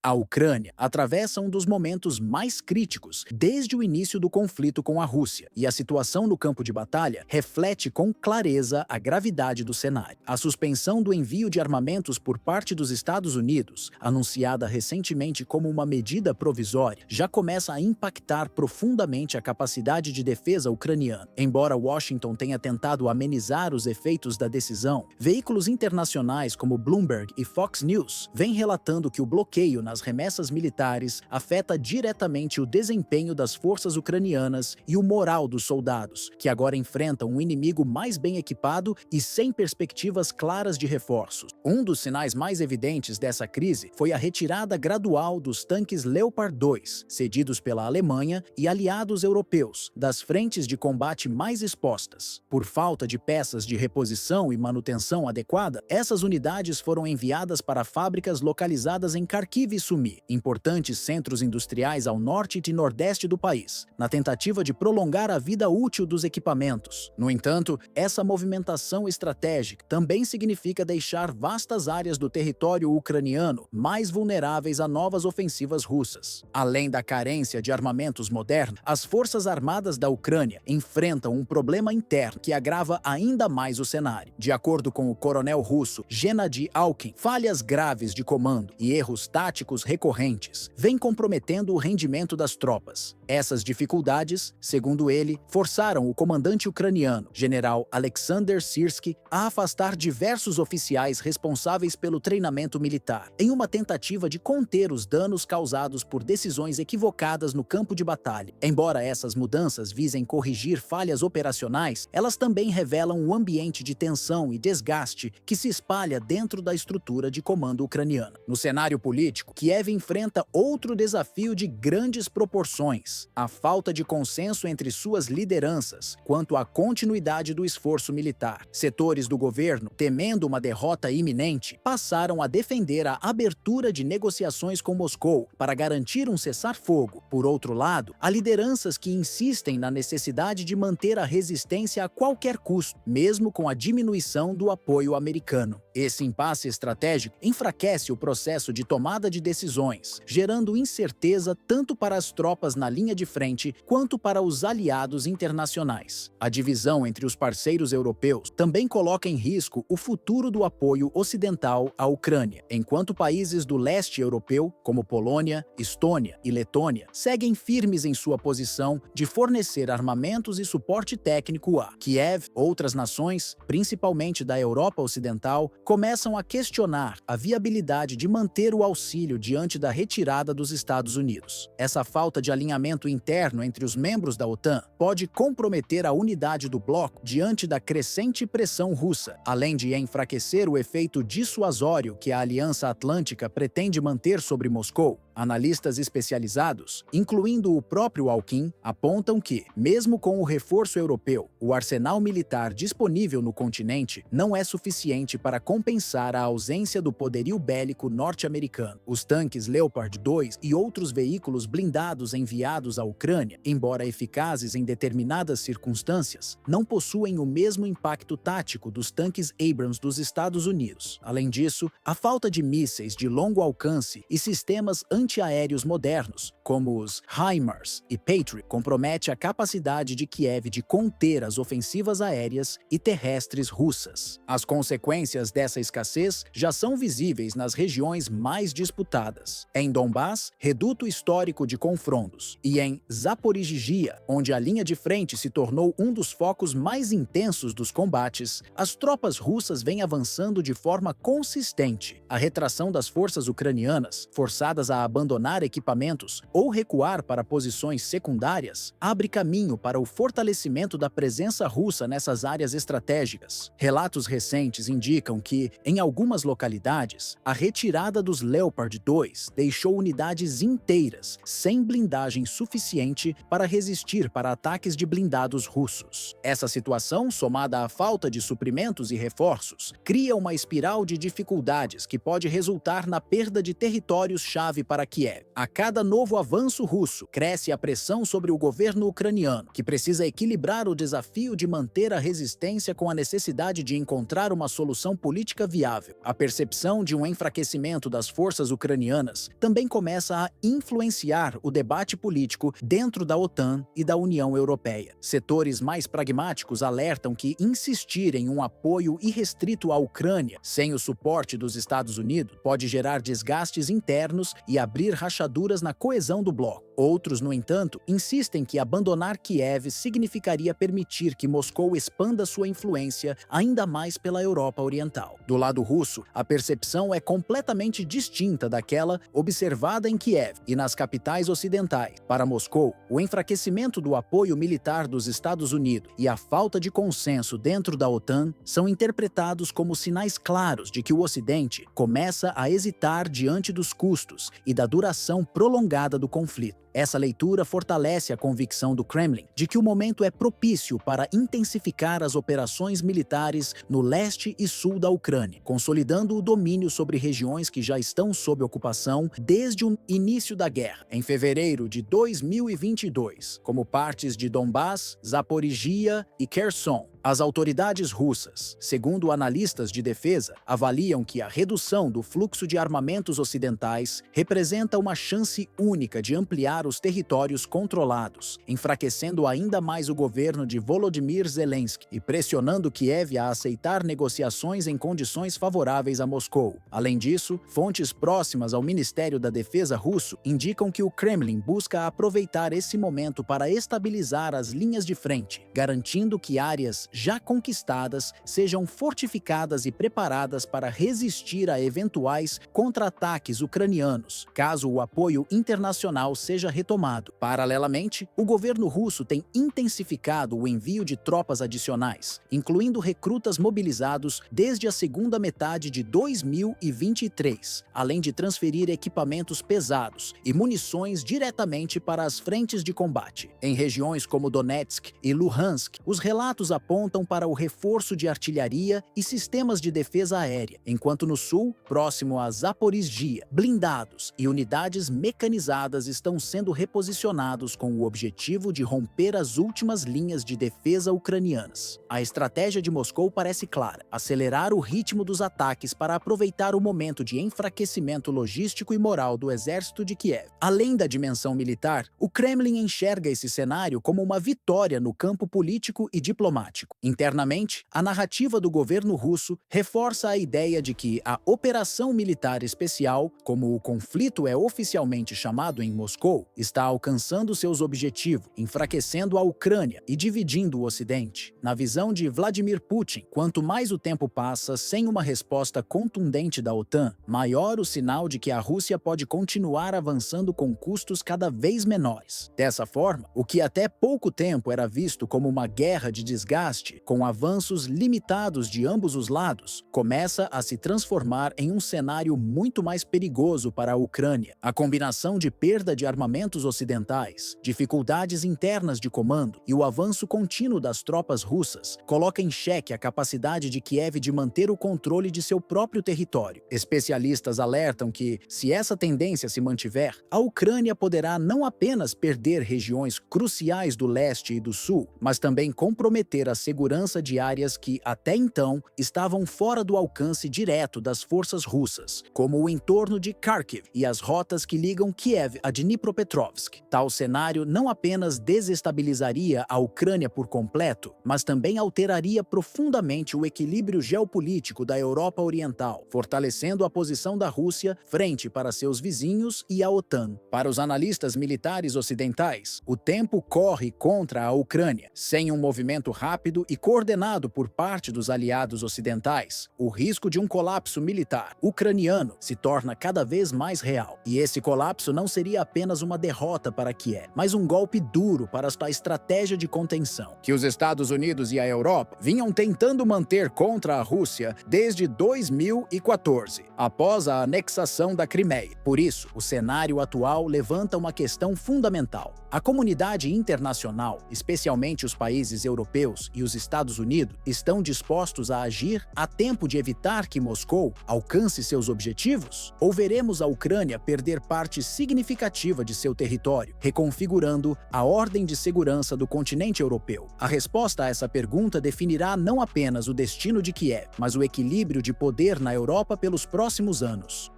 A Ucrânia atravessa um dos momentos mais críticos desde o início do conflito com a Rússia, e a situação no campo de batalha reflete com clareza a gravidade do cenário. A suspensão do envio de armamentos por parte dos Estados Unidos, anunciada recentemente como uma medida provisória, já começa a impactar profundamente a capacidade de defesa ucraniana. Embora Washington tenha tentado amenizar os efeitos da decisão, veículos internacionais como Bloomberg e Fox News vêm relatando que o bloqueio nas remessas militares afeta diretamente o desempenho das forças ucranianas e o moral dos soldados, que agora enfrentam um inimigo mais bem equipado e sem perspectivas claras de reforços. Um dos sinais mais evidentes dessa crise foi a retirada gradual dos tanques Leopard 2, cedidos pela Alemanha e aliados europeus, das frentes de combate mais expostas. Por falta de peças de reposição e manutenção adequada, essas unidades foram enviadas para fábricas localizadas em Kharkiv e Sumy, importantes centros industriais ao norte e nordeste do país, na tentativa de prolongar a vida útil dos equipamentos. No entanto, essa movimentação estratégica também significa deixar vastas áreas do território ucraniano mais vulneráveis a novas ofensivas russas. Além da carência de armamentos modernos, as forças armadas da Ucrânia enfrentam um problema interno que agrava ainda mais o cenário. De acordo com o coronel russo Gennady Alkin, falhas graves de comando e erros táticos recorrentes vêm comprometendo o rendimento das tropas. Essas dificuldades, segundo ele, forçaram o comandante ucraniano, general Alexander Syrskyi, a afastar diversos oficiais responsáveis pelo treinamento militar, em uma tentativa de conter os danos causados por decisões equivocadas no campo de batalha. Embora essas mudanças visem corrigir falhas operacionais, elas também revelam um ambiente de tensão e desgaste que se espalha dentro da estrutura de comando ucraniana. No cenário político, Kiev enfrenta outro desafio de grandes proporções: a falta de consenso entre suas lideranças quanto à continuidade do esforço militar. Setores do governo, temendo uma derrota iminente, passaram a defender a abertura de negociações com Moscou para garantir um cessar-fogo. Por outro lado, há lideranças que insistem na necessidade de manter a resistência a qualquer custo, mesmo com a diminuição do apoio americano. Esse impasse estratégico enfraquece o processo de tomada de decisões, gerando incerteza tanto para as tropas na linha de frente quanto para os aliados internacionais. A divisão entre os parceiros europeus também coloca em risco o futuro do apoio ocidental à Ucrânia, enquanto países do leste europeu, como Polônia, Estônia e Letônia, seguem firmes em sua posição de fornecer armamentos e suporte técnico a Kiev. Outras nações, principalmente da Europa Ocidental, começam a questionar a viabilidade de manter o auxílio diante da retirada dos Estados Unidos. Essa falta de alinhamento interno entre os membros da OTAN pode comprometer a unidade do bloco diante da crescente pressão russa, além de enfraquecer o efeito dissuasório que a Aliança Atlântica pretende manter sobre Moscou. Analistas especializados, incluindo o próprio Alkin, apontam que, mesmo com o reforço europeu, o arsenal militar disponível no continente não é suficiente para compensar a ausência do poderio bélico norte-americano. Os tanques Leopard 2 e outros veículos blindados enviados à Ucrânia, embora eficazes em determinadas circunstâncias, não possuem o mesmo impacto tático dos tanques Abrams dos Estados Unidos. Além disso, a falta de mísseis de longo alcance e sistemas antiaéreos modernos, como os HIMARS e Patriot, compromete a capacidade de Kiev de conter as ofensivas aéreas e terrestres russas. As consequências dessa escassez já são visíveis nas regiões mais disputadas. Em Donbass, reduto histórico de confrontos, e em Zaporizhzhia, onde a linha de frente se tornou um dos focos mais intensos dos combates, as tropas russas vêm avançando de forma consistente. A retração das forças ucranianas, forçadas a abandonar equipamentos ou recuar para posições secundárias, abre caminho para o fortalecimento da presença russa nessas áreas estratégicas. Relatos recentes indicam que, em algumas localidades, a retirada dos Leopard 2 deixou unidades inteiras sem blindagem suficiente para resistir para ataques de blindados russos. Essa situação, somada à falta de suprimentos e reforços, cria uma espiral de dificuldades que pode resultar na perda de territórios-chave para Kiev. A cada novo avanço russo, cresce a pressão sobre o governo ucraniano, que precisa equilibrar o desafio de manter a resistência com a necessidade de encontrar uma solução política viável. A percepção de um enfraquecimento das forças ucranianas ucranianas também começa a influenciar o debate político dentro da OTAN e da União Europeia. Setores mais pragmáticos alertam que insistir em um apoio irrestrito à Ucrânia, sem o suporte dos Estados Unidos, pode gerar desgastes internos e abrir rachaduras na coesão do bloco. Outros, no entanto, insistem que abandonar Kiev significaria permitir que Moscou expanda sua influência ainda mais pela Europa Oriental. Do lado russo, a percepção é completamente distinta daquela observada em Kiev e nas capitais ocidentais. Para Moscou, o enfraquecimento do apoio militar dos Estados Unidos e a falta de consenso dentro da OTAN são interpretados como sinais claros de que o Ocidente começa a hesitar diante dos custos e da duração prolongada do conflito. Essa leitura fortalece a convicção do Kremlin de que o momento é propício para intensificar as operações militares no leste e sul da Ucrânia, consolidando o domínio sobre regiões que já estão sob ocupação desde o início da guerra, em fevereiro de 2022, como partes de Donbás, Zaporizhia e Kherson. As autoridades russas, segundo analistas de defesa, avaliam que a redução do fluxo de armamentos ocidentais representa uma chance única de ampliar os territórios controlados, enfraquecendo ainda mais o governo de Volodymyr Zelensky e pressionando Kiev a aceitar negociações em condições favoráveis a Moscou. Além disso, fontes próximas ao Ministério da Defesa russo indicam que o Kremlin busca aproveitar esse momento para estabilizar as linhas de frente, garantindo que áreas já conquistadas sejam fortificadas e preparadas para resistir a eventuais contra-ataques ucranianos, caso o apoio internacional seja retomado. Paralelamente, o governo russo tem intensificado o envio de tropas adicionais, incluindo recrutas mobilizados desde a segunda metade de 2023, além de transferir equipamentos pesados e munições diretamente para as frentes de combate. Em regiões como Donetsk e Luhansk, os relatos apontam para o reforço de artilharia e sistemas de defesa aérea, enquanto no sul, próximo a Zaporizhia, blindados e unidades mecanizadas estão sendo reposicionados com o objetivo de romper as últimas linhas de defesa ucranianas. A estratégia de Moscou parece clara: acelerar o ritmo dos ataques para aproveitar o momento de enfraquecimento logístico e moral do exército de Kiev. Além da dimensão militar, o Kremlin enxerga esse cenário como uma vitória no campo político e diplomático. Internamente, a narrativa do governo russo reforça a ideia de que a operação militar especial, como o conflito é oficialmente chamado em Moscou, está alcançando seus objetivos, enfraquecendo a Ucrânia e dividindo o Ocidente. Na visão de Vladimir Putin, quanto mais o tempo passa sem uma resposta contundente da OTAN, maior o sinal de que a Rússia pode continuar avançando com custos cada vez menores. Dessa forma, o que até pouco tempo era visto como uma guerra de desgaste, com avanços limitados de ambos os lados, começa a se transformar em um cenário muito mais perigoso para a Ucrânia. A combinação de perda de armamentos ocidentais, dificuldades internas de comando e o avanço contínuo das tropas russas coloca em xeque a capacidade de Kiev de manter o controle de seu próprio território. Especialistas alertam que, se essa tendência se mantiver, a Ucrânia poderá não apenas perder regiões cruciais do leste e do sul, mas também comprometer a segurança de áreas que, até então, estavam fora do alcance direto das forças russas, como o entorno de Kharkiv e as rotas que ligam Kiev a Dnipropetrovsk. Tal cenário não apenas desestabilizaria a Ucrânia por completo, mas também alteraria profundamente o equilíbrio geopolítico da Europa Oriental, fortalecendo a posição da Rússia frente para seus vizinhos e a OTAN. Para os analistas militares ocidentais, o tempo corre contra a Ucrânia. Sem um movimento rápido e coordenado por parte dos aliados ocidentais, o risco de um colapso militar ucraniano se torna cada vez mais real. E esse colapso não seria apenas uma derrota para Kiev, mas um golpe duro para a estratégia de contenção que os Estados Unidos e a Europa vinham tentando manter contra a Rússia desde 2014, após a anexação da Crimeia. Por isso, o cenário atual levanta uma questão fundamental. A comunidade internacional, especialmente os países europeus e os Estados Unidos, estão dispostos a agir a tempo de evitar que Moscou alcance seus objetivos? Ou veremos a Ucrânia perder parte significativa de seu território, reconfigurando a ordem de segurança do continente europeu? A resposta a essa pergunta definirá não apenas o destino de Kiev, mas o equilíbrio de poder na Europa pelos próximos anos.